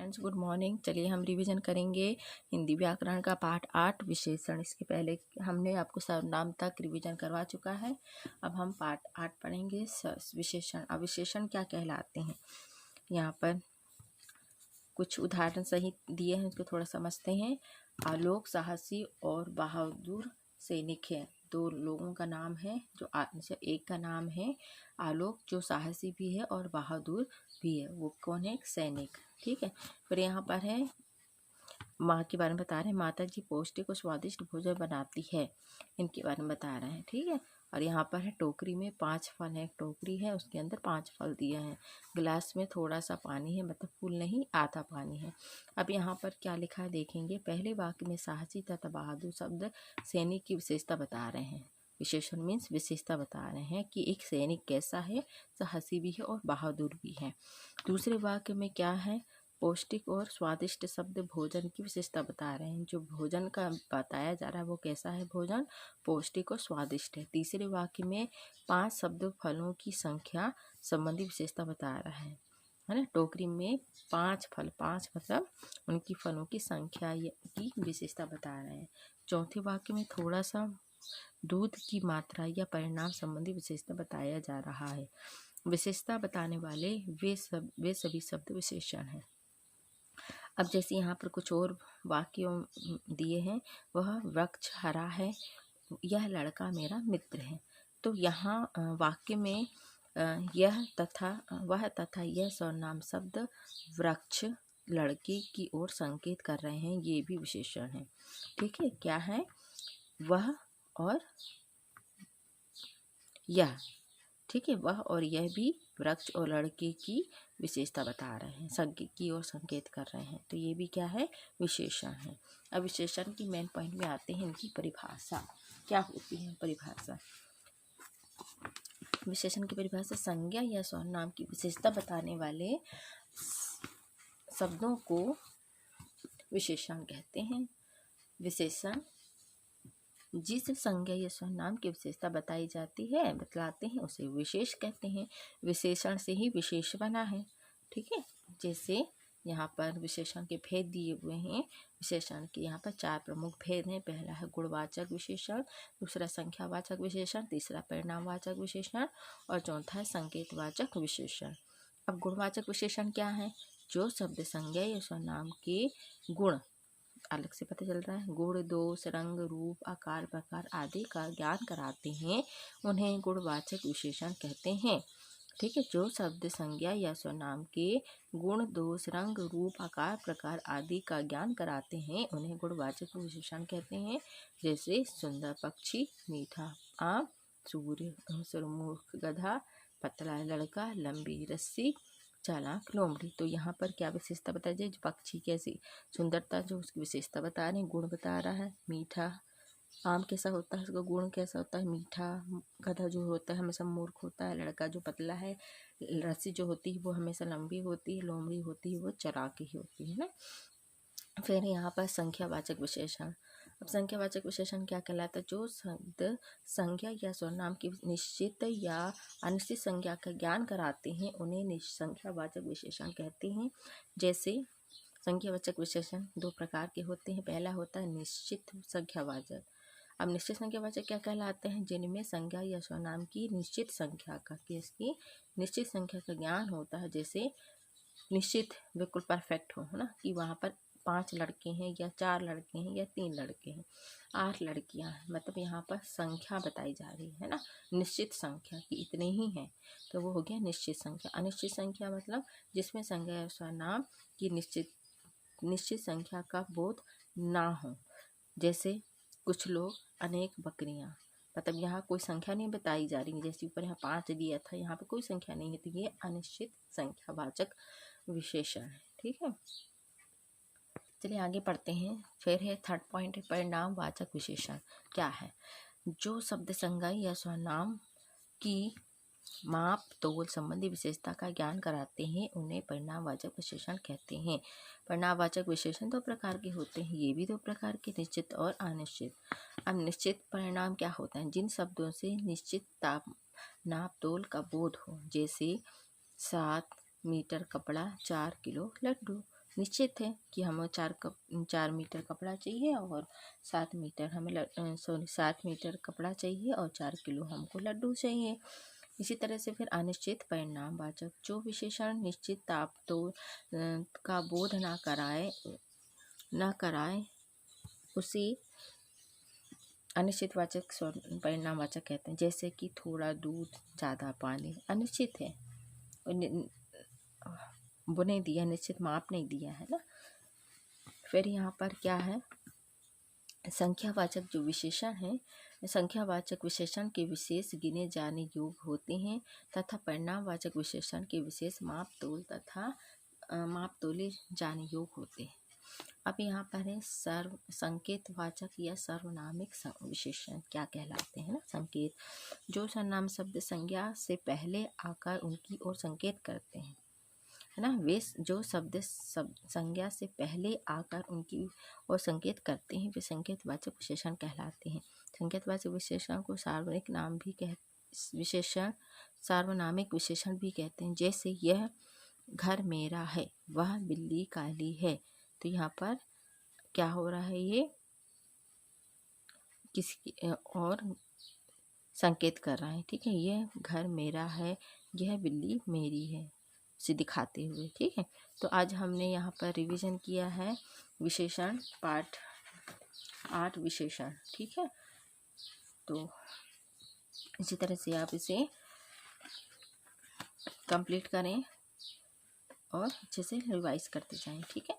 Friends, good morning. चलिए हम revision करेंगे हिंदी व्याकरण का पाठ 8 विशेषण। इसके पहले हमने आपको सर्वनाम तक रिवीजन करवा चुका है। अब हम पाठ 8 पढ़ेंगे विशेषण। अब विशेषण क्या कहलाते हैं, यहाँ पर कुछ उदाहरण सहित दिए हैं, उसको थोड़ा समझते हैं। आलोक साहसी और बहादुर सैनिक है। दो लोगों का नाम है, जो एक का नाम है आलोक, जो साहसी भी है और बहादुर भी है। वो कौन है? एक सैनिक। ठीक है। फिर यहाँ पर है माँ के बारे में बता रहे हैं। माता जी पौष्टिक और स्वादिष्ट भोजन बनाती है, इनके बारे में बता रहे हैं। ठीक है। और यहाँ पर है टोकरी में 5 फल है। एक टोकरी है, उसके अंदर 5 फल दिए हैं। गिलास में थोड़ा सा पानी है, मतलब फुल नहीं, आधा पानी है। अब यहाँ पर क्या लिखा है देखेंगे। पहले वाक्य में साहसी तथा बहादुर शब्द सैनिक की विशेषता बता रहे हैं। विशेषण मीन्स विशेषता बता रहे हैं कि एक सैनिक कैसा है, साहसी भी है और बहादुर भी है। दूसरे वाक्य में क्या है? पौष्टिक और स्वादिष्ट शब्द भोजन की विशेषता बता रहे हैं। जो भोजन का बताया जा रहा है वो कैसा है? भोजन पौष्टिक और स्वादिष्ट है। तीसरे वाक्य में 5 शब्द फलों की संख्या संबंधी विशेषता बता रहा है ना। टोकरी में 5 फल, 5 मतलब उनकी फलों की संख्या की विशेषता बता रहे हैं। चौथे वाक्य में थोड़ा सा दूध की मात्रा या परिणाम संबंधी विशेषता बताया जा रहा है। विशेषता बताने वाले वे सभी शब्द विशेषण हैं। अब जैसे यहाँ पर कुछ और वाक्यों दिए हैं। वह वृक्ष हरा है, यह लड़का मेरा मित्र है। तो यहाँ वाक्य में यह तथा वह तथा यह सर्वनाम शब्द वृक्ष, लड़के की ओर संकेत कर रहे हैं। ये भी विशेषण है। ठीक है। क्या है? वह और यह। ठीक है। वह और यह भी वृक्ष और लड़के की विशेषता बता रहे हैं, संकेत की ओर संकेत कर रहे हैं। तो ये भी क्या है? विशेषण है। अब विशेषण की मेन पॉइंट में आते हैं। इनकी परिभाषा क्या होती है? परिभाषा, विशेषण की परिभाषा संज्ञा या सर्वनाम की विशेषता बताने वाले शब्दों को विशेषण कहते हैं। विशेषण जिस संज्ञा या सर्वनाम की विशेषता बताई जाती है, बतलाते हैं, उसे विशेष कहते हैं। विशेषण से ही विशेष बना है। ठीक है। जैसे यहाँ पर विशेषण के भेद दिए हुए हैं। विशेषण के यहाँ पर 4 प्रमुख भेद हैं। पहला है गुणवाचक विशेषण, दूसरा संख्यावाचक विशेषण, तीसरा परिणामवाचक विशेषण और चौथा है संकेतवाचक विशेषण। अब गुणवाचक विशेषण क्या है? जो शब्द संज्ञा या सर्वनाम के गुण अलग से पता चल रहा है, गुण, दोष, रंग, रूप, आकार, प्रकार आदि का ज्ञान कराते हैं, उन्हें गुणवाचक विशेषण कहते हैं। ठीक है। जो शब्द संज्ञा या सर्वनाम के गुण, दोष, रंग, रूप, आकार, प्रकार आदि का ज्ञान कराते हैं, उन्हें गुणवाचक विशेषण कहते हैं। जैसे सुंदर पक्षी, मीठा आम, सूर्य, सुरमुख गधा, पतला लड़का, लंबी रस्सी, चालाक लोमड़ी। तो यहाँ पर क्या विशेषता बताई जाए? पक्षी कैसी सुंदरता, जो उसकी विशेषता बता रहे हैं, गुण बता रहा है। मीठा आम कैसा होता है, उसका गुण कैसा होता है? मीठा। गधा जो होता है हमेशा मूर्ख होता है। लड़का जो पतला है, रस्सी जो होती है वो हमेशा लंबी होती है। लोमड़ी होती है वो चलाक ही होती है ना। फिर यहाँ पर संख्यावाचक विशेषण। अब संख्यावाचक विशेषण क्या कहलाता है? जो शब्द संज्ञा या सर्वनाम की निश्चित या अनिश्चित संज्ञा का ज्ञान कराते हैं, उन्हें संख्यावाचक विशेषण कहते हैं। जैसे संख्यावाचक विशेषण 2 प्रकार के होते हैं। पहला होता है निश्चित संख्यावाचक। अब निश्चित संख्यावाचक क्या कहलाते हैं? जिनमें संज्ञा या सर्वनाम की निश्चित संख्या का निश्चित संख्या का ज्ञान होता है। जैसे निश्चित बिल्कुल परफेक्ट हो, है ना, कि वहाँ पर 5 लड़के हैं या 4 लड़के हैं या 3 लड़के हैं, 8 लड़कियां हैं, मतलब यहाँ पर संख्या बताई जा रही है ना, निश्चित संख्या कि इतने ही हैं। तो वो हो गया निश्चित संख्या। अनिश्चित संख्या मतलब जिसमें संज्ञा या सर्वनाम की निश्चित संख्या का बोध ना हो। जैसे कुछ लोग, अनेक बकरियां, मतलब यहाँ कोई संख्या नहीं बताई जा रही। जैसे ऊपर यहाँ 5 दिया था, यहाँ पे कोई संख्या नहीं है, तो ये अनिश्चित संख्यावाचक विशेषण है। ठीक है। चलिए आगे पढ़ते हैं। फिर है 3rd पॉइंट, परिणामवाचक विशेषण क्या है? जो शब्द संज्ञा या सर्वनाम की माप तोल संबंधी विशेषता का ज्ञान कराते हैं, उन्हें परिणामवाचक विशेषण कहते हैं। परिणामवाचक विशेषण 2 प्रकार के होते हैं। ये भी 2 प्रकार के, निश्चित और अनिश्चित। अब निश्चित परिणाम क्या होता है? जिन शब्दों से निश्चित नाप तोल का बोध हो। जैसे 7 मीटर कपड़ा, 4 किलो लड्डू। निश्चित है कि हमें 4 मीटर कपड़ा चाहिए और 7 मीटर हमें 7 मीटर कपड़ा चाहिए और 4 किलो हमको लड्डू चाहिए। इसी तरह से फिर अनिश्चित परिणामवाचक, जो विशेषण निश्चित ताबतोड़ का बोध न कराए उसी अनिश्चितवाचक परिणामवाचक कहते हैं। जैसे कि थोड़ा दूध ज़्यादा पानी, अनिश्चित है, वो नहीं दिया, निश्चित माप नहीं दिया है ना। फिर यहाँ पर क्या है, संख्यावाचक जो विशेषण है, संख्यावाचक विशेषण के विशेष गिने जाने योग्य होते हैं तथा परिणामवाचक विशेषण के विशेष माप तोले जाने योग्य होते हैं। अब यहाँ पर है संकेतवाचक या सर्वनामिक विशेषण क्या कहलाते हैं ना। संकेत, जो सर्वनाम शब्द संज्ञा से पहले आकर उनकी ओर संकेत करते हैं, है ना। वे जो शब्द संज्ञा से पहले आकर उनकी ओर संकेत करते हैं वे संकेतवाचक विशेषण कहलाते हैं। संकेतवाचक विशेषण को सार्वनामिक विशेषण भी कहते हैं। जैसे यह घर मेरा है, वह बिल्ली काली है। तो यहाँ पर क्या हो रहा है, ये किसी और संकेत कर रहा है, ठीक है। यह घर मेरा है, यह बिल्ली मेरी है, से दिखाते हुए, ठीक है। तो आज हमने यहाँ पर रिवीजन किया है विशेषण पाठ 8 विशेषण, ठीक है। तो इसी तरह से आप इसे कंप्लीट करें और अच्छे से रिवाइज करते जाएं, ठीक है।